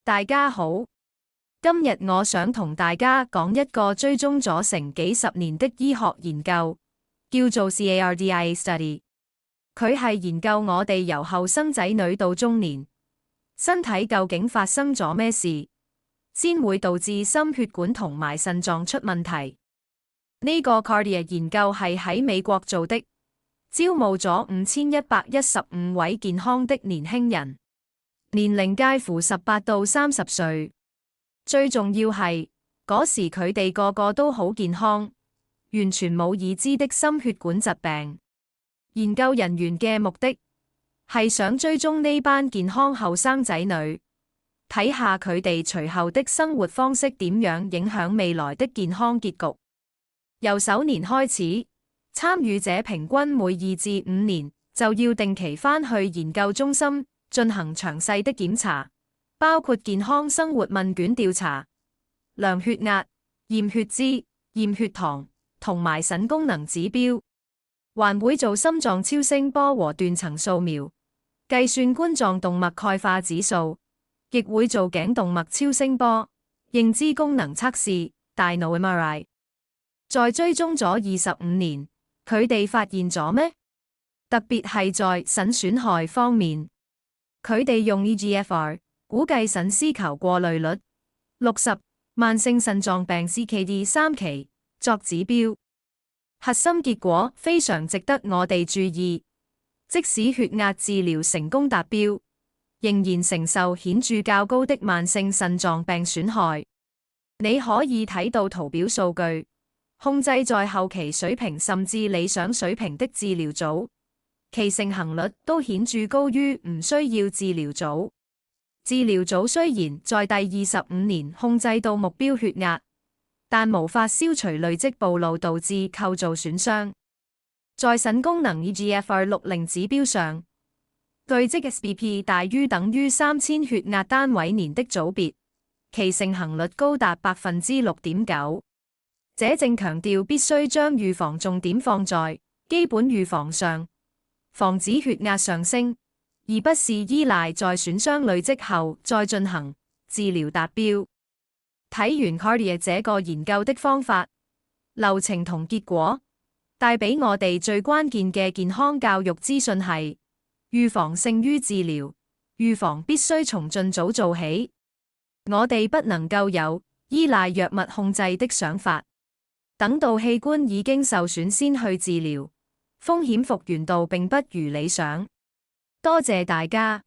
大家好，今日我想同大家講一個追蹤咗成幾十年的醫學研究，叫做 CARDIA Study。佢係研究我哋由後生仔女到中年，身體究竟發生咗咩事，先會導致心血管同埋腎臟出問題。呢個 Cardia 研究係喺美國做的，招募咗5115位健康的年輕人。年齡介乎18到30歲，最重要係嗰時佢哋個個都好健康，完全冇已知的心血管疾病。研究人員嘅目的係想追蹤呢班健康後生仔女，睇下佢哋隨後的生活方式點樣影響未來的健康結局。由首年開始，參與者平均每2至5年就要定期返去研究中心進行詳細的檢查，包括健康生活問卷調查、量血壓、驗血脂、驗血糖同埋腎功能指標，還會做心臟超聲波和斷層掃描，計算冠狀動脈鈣化指數，亦會做頸動脈超聲波、認知功能測試、大腦 MRI。在追蹤咗25年，佢哋發現咗咩？特別係在腎損害方面。佢哋用 eGFR 估計腎絲球過濾率、60慢性腎臟病 CKD3 期作指標。核心結果非常值得我哋注意，即使血壓治療成功達標，仍然承受顯著較高的慢性腎臟病損害。你可以睇到圖表數據，控制在後期水平甚至理想水平的治療組，其盛行率都顯著高於唔需要治療組。治療組雖然在第25年控制到目標血壓，但無法消除累積暴露導致構造損傷。在腎功能 eGFR 60指標上，累積 SBP 大於等於3000血壓單位年的組別，其盛行率高達 6.9%。這正強調必須將預防重點放在基本預防上，防止血壓上升，而不是依賴在損傷累積後再進行治療達標。睇完 Cardia 這個研究的方法、流程同結果，帶俾我哋最關鍵嘅健康教育資訊係預防勝於治療，預防必須從盡早做起。我哋不能夠有依賴藥物控制的想法，等到器官已經受損先去治療，風險復原度並不如理想。多謝大家。